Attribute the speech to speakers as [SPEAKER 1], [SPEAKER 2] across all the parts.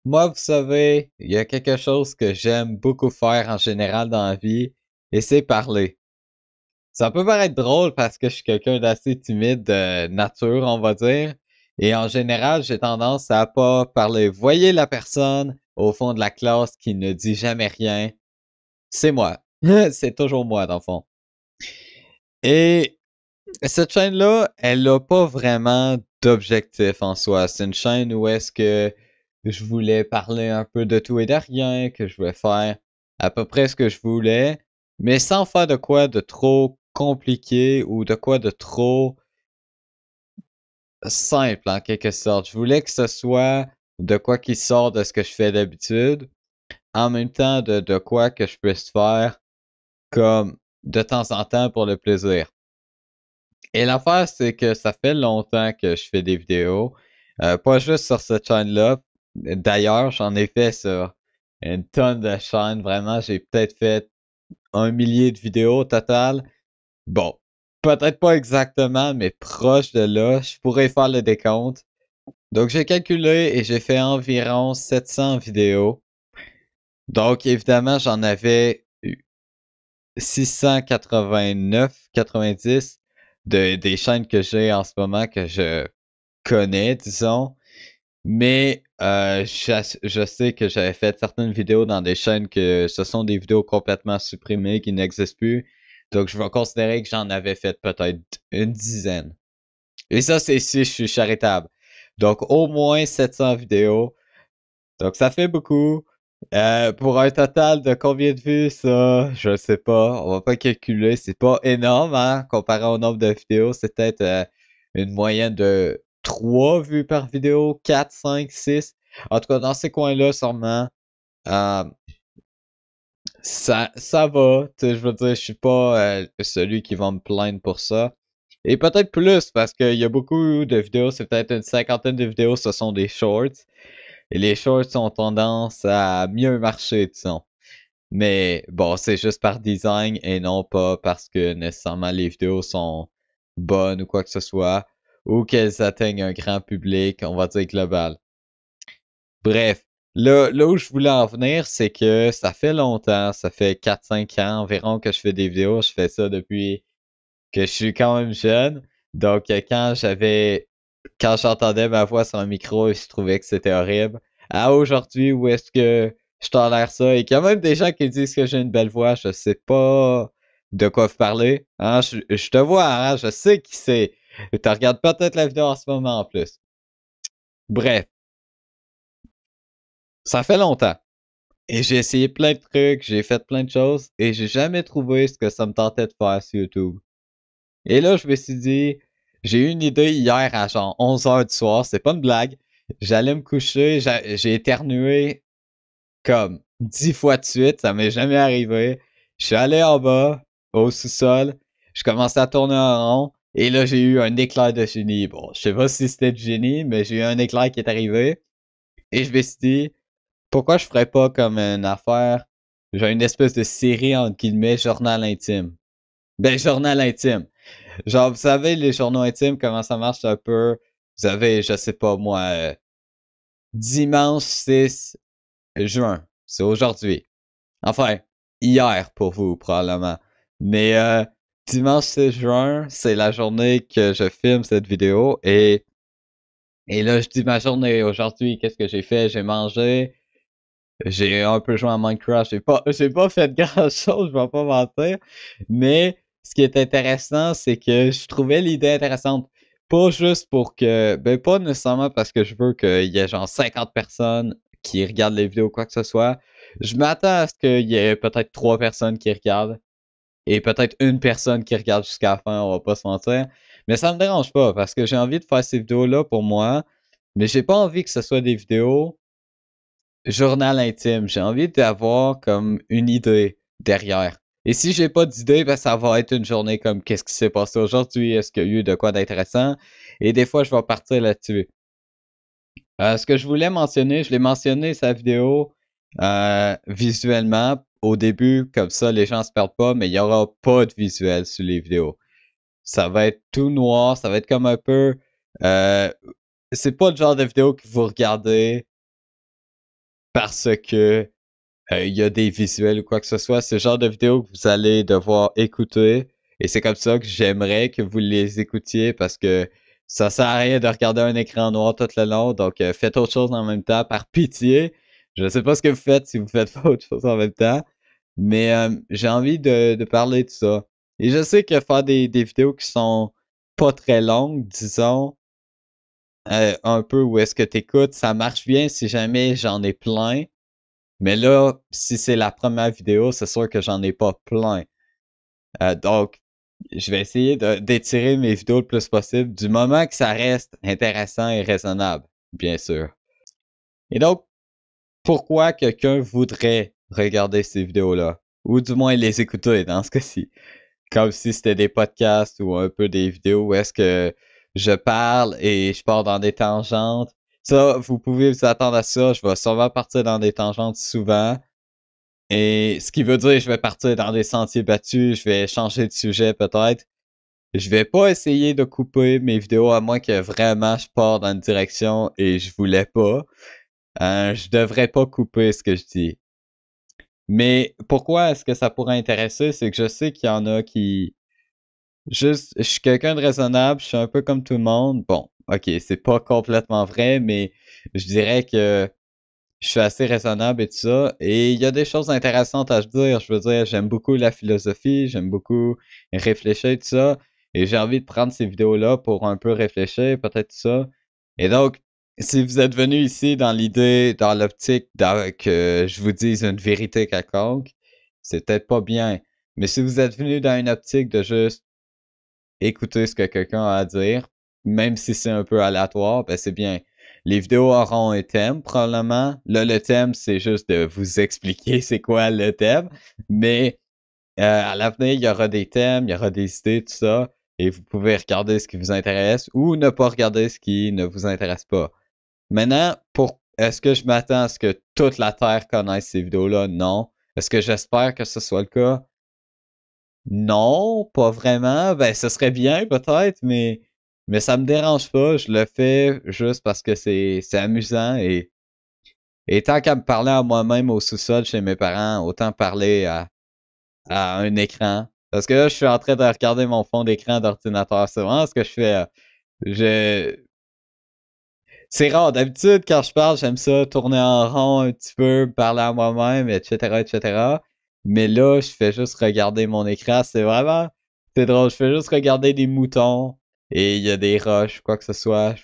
[SPEAKER 1] Moi, vous savez, il y a quelque chose que j'aime beaucoup faire en général dans la vie, et c'est parler. Ça peut paraître drôle parce que je suis quelqu'un d'assez timide de nature, on va dire, et en général, j'ai tendance à pas parler. Voyez la personne au fond de la classe qui ne dit jamais rien. C'est moi. C'est toujours moi, dans le fond. Et cette chaîne-là, elle n'a pas vraiment d'objectif en soi. C'est une chaîne où est-ce que je voulais parler un peu de tout et de rien, que je voulais faire à peu près ce que je voulais, mais sans faire de quoi de trop compliqué ou de quoi de trop simple en quelque sorte. Je voulais que ce soit de quoi qui sort de ce que je fais d'habitude, en même temps de quoi que je puisse faire comme de temps en temps pour le plaisir. Et l'affaire, c'est que ça fait longtemps que je fais des vidéos. Pas juste sur cette chaîne-là. D'ailleurs, j'en ai fait sur une tonne de chaînes. Vraiment, j'ai peut-être fait 1 millier de vidéos au total. Bon, peut-être pas exactement, mais proche de là. Je pourrais faire le décompte. Donc, j'ai calculé et j'ai fait environ 700 vidéos. Donc, évidemment, j'en avais 689, 90 des chaînes que j'ai en ce moment que je connais, disons. Mais je sais que j'avais fait certaines vidéos dans des chaînes que ce sont des vidéos complètement supprimées qui n'existent plus. Donc je vais considérer que j'en avais fait peut-être une dizaine. Et ça, c'est si je suis charitable. Donc au moins 700 vidéos. Donc ça fait beaucoup. Pour un total de combien de vues, ça, je sais pas. On va pas calculer. C'est pas énorme, hein, comparé au nombre de vidéos. C'est peut-être une moyenne de 3 vues par vidéo, 4, 5, 6. En tout cas, dans ces coins-là, sûrement. Euh, ça va. Tu sais, je veux dire, je suis pas celui qui va me plaindre pour ça. Et peut-être plus, parce qu'il y a beaucoup de vidéos, c'est peut-être une cinquantaine de vidéos, ce sont des shorts. Et les shorts ont tendance à mieux marcher, disons. Mais bon, c'est juste par design et non pas parce que nécessairement les vidéos sont bonnes ou quoi que ce soit, ou qu'elles atteignent un grand public, on va dire global. Bref, là où je voulais en venir, c'est que ça fait longtemps, ça fait 4-5 ans environ que je fais des vidéos. Je fais ça depuis que je suis quand même jeune. Donc, quand j'entendais ma voix sur un micro, je trouvais que c'était horrible. À aujourd'hui, où est-ce que je tolère ça? Et qu'il y a même des gens qui disent que j'ai une belle voix, je sais pas de quoi vous parlez. Hein? Je te vois, hein? Je sais qui c'est. Tu regardes peut-être la vidéo en ce moment en plus. Bref, ça fait longtemps. Et j'ai essayé plein de trucs, j'ai fait plein de choses, et j'ai jamais trouvé ce que ça me tentait de faire sur YouTube. Et là, je me suis dit, j'ai eu une idée hier à genre 11 heures du soir, c'est pas une blague. J'allais me coucher, j'ai éternué comme 10 fois de suite, ça m'est jamais arrivé. Je suis allé en bas, au sous-sol, je commençais à tourner en rond, et là, j'ai eu un éclair de génie. Bon, je sais pas si c'était du génie, mais j'ai eu un éclair qui est arrivé, et je me suis dit, pourquoi je ferais pas comme une affaire, genre une espèce de série, entre guillemets, journal intime. Ben, journal intime. Genre, vous savez, les journaux intimes, comment ça marche un peu? Vous avez, je sais pas moi, dimanche 6 juin. C'est aujourd'hui. Enfin, hier pour vous, probablement. Mais dimanche 6 juin, c'est la journée que je filme cette vidéo. Et là, je dis ma journée aujourd'hui, qu'est-ce que j'ai fait? J'ai mangé. J'ai un peu joué à Minecraft. J'ai pas fait grand-chose, je vais pas mentir. Mais ce qui est intéressant, c'est que je trouvais l'idée intéressante. Pas juste pour que, ben pas nécessairement parce que je veux qu'il y ait genre 50 personnes qui regardent les vidéos ou quoi que ce soit. Je m'attends à ce qu'il y ait peut-être 3 personnes qui regardent et peut-être une personne qui regarde jusqu'à la fin, on va pas se mentir. Mais ça me dérange pas parce que j'ai envie de faire ces vidéos-là pour moi, mais j'ai pas envie que ce soit des vidéos journal intime. J'ai envie d'avoir comme une idée derrière. Et si j'ai pas d'idée, ben ça va être une journée comme qu'est-ce qui s'est passé aujourd'hui, est-ce qu'il y a eu de quoi d'intéressant? Et des fois, je vais partir là-dessus. Ce que je voulais mentionner, je l'ai mentionné sa vidéo visuellement au début, comme ça les gens se perdent pas, mais il y aura pas de visuel sur les vidéos. Ça va être tout noir, ça va être comme un peu. Euh, c'est pas le genre de vidéo que vous regardez parce que il y a des visuels ou quoi que ce soit. C'est le genre de vidéo que vous allez devoir écouter. Et c'est comme ça que j'aimerais que vous les écoutiez parce que ça sert à rien de regarder un écran noir tout le long. Donc, faites autre chose en même temps, par pitié. Je sais pas ce que vous faites si vous faites pas autre chose en même temps. Mais j'ai envie de parler de ça. Et je sais que faire des vidéos qui sont pas très longues, disons, un peu où est-ce que t'écoutes, ça marche bien si jamais j'en ai plein. Mais là, si c'est la première vidéo, c'est sûr que j'en ai pas plein. Donc, je vais essayer d'étirer mes vidéos le plus possible du moment que ça reste intéressant et raisonnable, bien sûr. Et donc, pourquoi quelqu'un voudrait regarder ces vidéos-là? Ou du moins les écouter dans ce cas-ci. Comme si c'était des podcasts ou un peu des vidéos où est-ce que je parle et je pars dans des tangentes. Ça, vous pouvez vous attendre à ça. Je vais sûrement partir dans des tangentes souvent. Et ce qui veut dire que je vais partir dans des sentiers battus, je vais changer de sujet peut-être. Je vais pas essayer de couper mes vidéos à moins que vraiment je pars dans une direction et je voulais pas. Je devrais pas couper ce que je dis. Mais pourquoi est-ce que ça pourrait intéresser? C'est que je sais qu'il y en a qui... Juste, je suis quelqu'un de raisonnable, je suis un peu comme tout le monde. Bon, ok, c'est pas complètement vrai, mais je dirais que je suis assez raisonnable et tout ça. Et il y a des choses intéressantes à se dire. Je veux dire, j'aime beaucoup la philosophie, j'aime beaucoup réfléchir et tout ça. Et j'ai envie de prendre ces vidéos-là pour un peu réfléchir, peut-être tout ça. Et donc, si vous êtes venu ici dans l'idée, dans l'optique que je vous dise une vérité quelconque, c'est peut-être pas bien. Mais si vous êtes venu dans une optique de juste écouter ce que quelqu'un a à dire, même si c'est un peu aléatoire, ben c'est bien. Les vidéos auront un thème, probablement. Là, le thème, c'est juste de vous expliquer c'est quoi le thème. Mais à l'avenir, il y aura des thèmes, il y aura des idées, tout ça. Et vous pouvez regarder ce qui vous intéresse ou ne pas regarder ce qui ne vous intéresse pas. Maintenant, est-ce que je m'attends à ce que toute la Terre connaisse ces vidéos-là? Non. Est-ce que j'espère que ce soit le cas? Non, pas vraiment. Ben, ce serait bien peut-être, mais ça me dérange pas. Je le fais juste parce que c'est amusant et tant qu'à me parler à moi-même au sous-sol chez mes parents, autant parler à un écran. Parce que là, je suis en train de regarder mon fond d'écran d'ordinateur. C'est vraiment ce que je fais. Je... C'est rare. D'habitude, quand je parle, j'aime ça tourner en rond un petit peu, parler à moi-même, etc., etc. Mais là, je fais juste regarder mon écran. C'est drôle. Je fais juste regarder des moutons et il y a des roches, quoi que ce soit.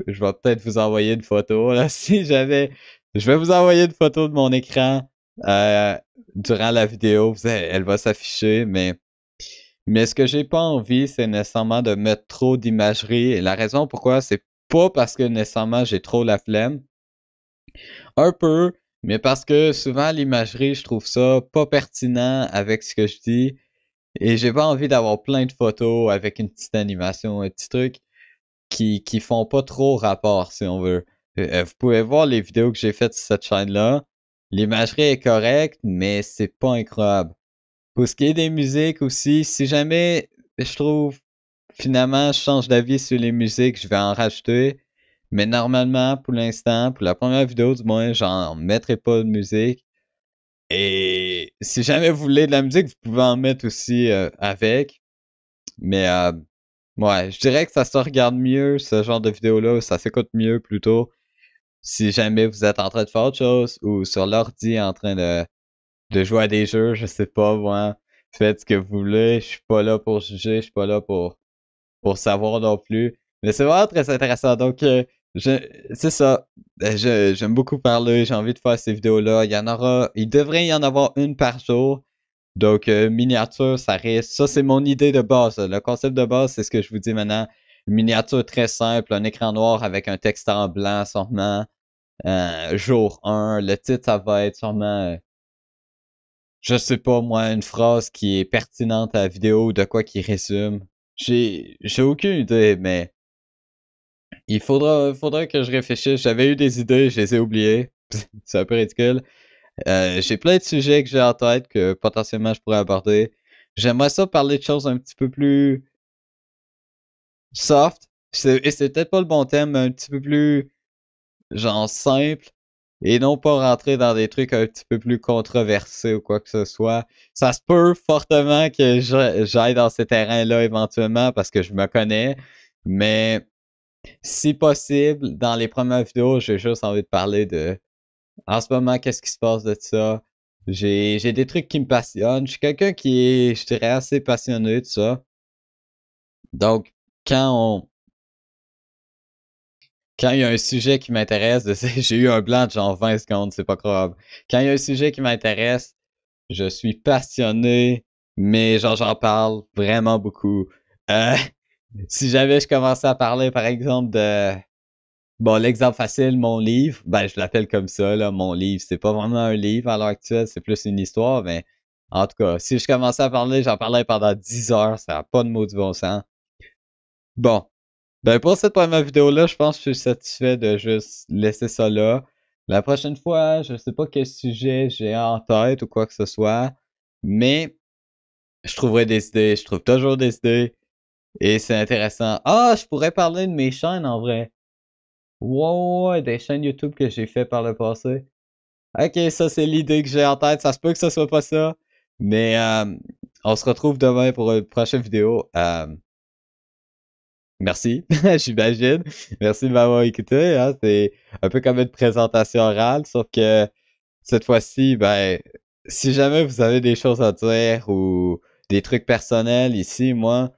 [SPEAKER 1] Je vais peut-être vous envoyer une photo, là, si j'avais, je vais vous envoyer une photo de mon écran, euh, durant la vidéo. Elle va s'afficher, mais ce que j'ai pas envie, c'est nécessairement de mettre trop d'imagerie. Et la raison pourquoi, c'est pas parce que nécessairement j'ai trop la flemme. Un peu, mais parce que souvent l'imagerie, je trouve ça pas pertinent avec ce que je dis. Et j'ai pas envie d'avoir plein de photos avec une petite animation, un petit truc qui font pas trop rapport, si on veut. Vous pouvez voir les vidéos que j'ai faites sur cette chaîne-là. L'imagerie est correcte, mais c'est pas incroyable. Pour ce qui est des musiques aussi, si jamais je trouve finalement je change d'avis sur les musiques, je vais en rajouter. Mais normalement, pour l'instant, pour la première vidéo du moins, j'en mettrai pas de musique. Et si jamais vous voulez de la musique, vous pouvez en mettre aussi avec. Mais ouais, je dirais que ça se regarde mieux, ce genre de vidéo-là, ça s'écoute mieux plutôt. Si jamais vous êtes en train de faire autre chose ou sur l'ordi en train de jouer à des jeux, je sais pas, moi. Faites ce que vous voulez, je suis pas là pour juger, je suis pas là pour savoir non plus. Mais c'est vraiment très intéressant. Donc, je, c'est ça. J'aime beaucoup parler, j'ai envie de faire ces vidéos-là. Il devrait y en avoir une par jour. Donc, miniature, ça reste. Ça, c'est mon idée de base. Le concept de base, c'est ce que je vous dis maintenant. Une miniature très simple, un écran noir avec un texte en blanc, sûrement. Jour 1. Le titre, ça va être sûrement, je sais pas moi, une phrase qui est pertinente à la vidéo ou de quoi qui résume. J'ai aucune idée, mais faudra que je réfléchisse. J'avais eu des idées, je les ai oubliées. C'est un peu ridicule. J'ai plein de sujets que j'ai en tête que potentiellement je pourrais aborder. J'aimerais ça parler de choses un petit peu plus soft. Et c'est peut-être pas le bon thème, mais un petit peu plus genre simple. et non pas rentrer dans des trucs un petit peu plus controversés ou quoi que ce soit. Ça se peut fortement que j'aille dans ces terrains-là éventuellement parce que je me connais, mais si possible, dans les premières vidéos, j'ai juste envie de parler de en ce moment, qu'est-ce qui se passe de ça. J'ai des trucs qui me passionnent. Je suis quelqu'un qui est, je dirais, assez passionné de ça. Donc, quand on quand il y a un sujet qui m'intéresse, j'ai eu un blanc de genre 20 secondes, c'est pas grave. Quand il y a un sujet qui m'intéresse, je suis passionné, mais genre j'en parle vraiment beaucoup. Euh, si jamais je commençais à parler, par exemple, de bon, l'exemple facile, mon livre, ben je l'appelle comme ça, là, mon livre. C'est pas vraiment un livre à l'heure actuelle, c'est plus une histoire, mais en tout cas, si je commençais à parler, j'en parlerais pendant 10 heures, ça n'a pas de mot du bon sens. Bon, ben pour cette première vidéo-là, je pense que je suis satisfait de juste laisser ça là. La prochaine fois, je sais pas quel sujet j'ai en tête ou quoi que ce soit, mais je trouverai des idées, je trouve toujours des idées, et c'est intéressant. Ah, je pourrais parler de mes chaînes en vrai. Ouais, des chaînes YouTube que j'ai fait par le passé. Ok, ça c'est l'idée que j'ai en tête. Ça se peut que ce soit pas ça. Mais on se retrouve demain pour une prochaine vidéo. Merci, j'imagine. Merci de m'avoir écouté. Hein. C'est un peu comme une présentation orale, sauf que cette fois-ci, ben, si jamais vous avez des choses à dire ou des trucs personnels ici, moi,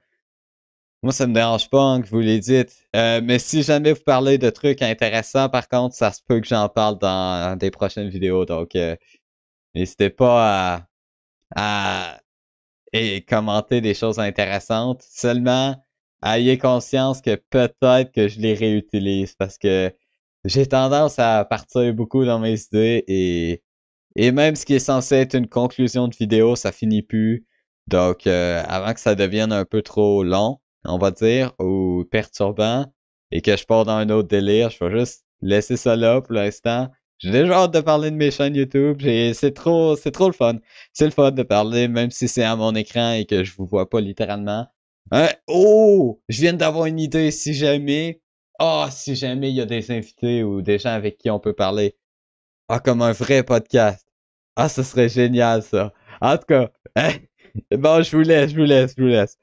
[SPEAKER 1] ça me dérange pas hein, que vous les dites. Mais si jamais vous parlez de trucs intéressants, par contre, ça se peut que j'en parle dans des prochaines vidéos. Donc, n'hésitez pas à et commenter des choses intéressantes. Seulement, ayez conscience que peut-être que je les réutilise parce que j'ai tendance à partir beaucoup dans mes idées et même ce qui est censé être une conclusion de vidéo, ça finit plus. Donc, avant que ça devienne un peu trop long, on va dire, ou perturbant, et que je pars dans un autre délire, je vais juste laisser ça là pour l'instant. J'ai déjà hâte de parler de mes chaînes YouTube. C'est trop le fun. C'est le fun de parler, même si c'est à mon écran et que je vous vois pas littéralement. Hein? Oh! Je viens d'avoir une idée. Si jamais il y a des invités ou des gens avec qui on peut parler. Ah, comme un vrai podcast. Ah, ce serait génial, ça. En tout cas, hein? Bon, je vous laisse.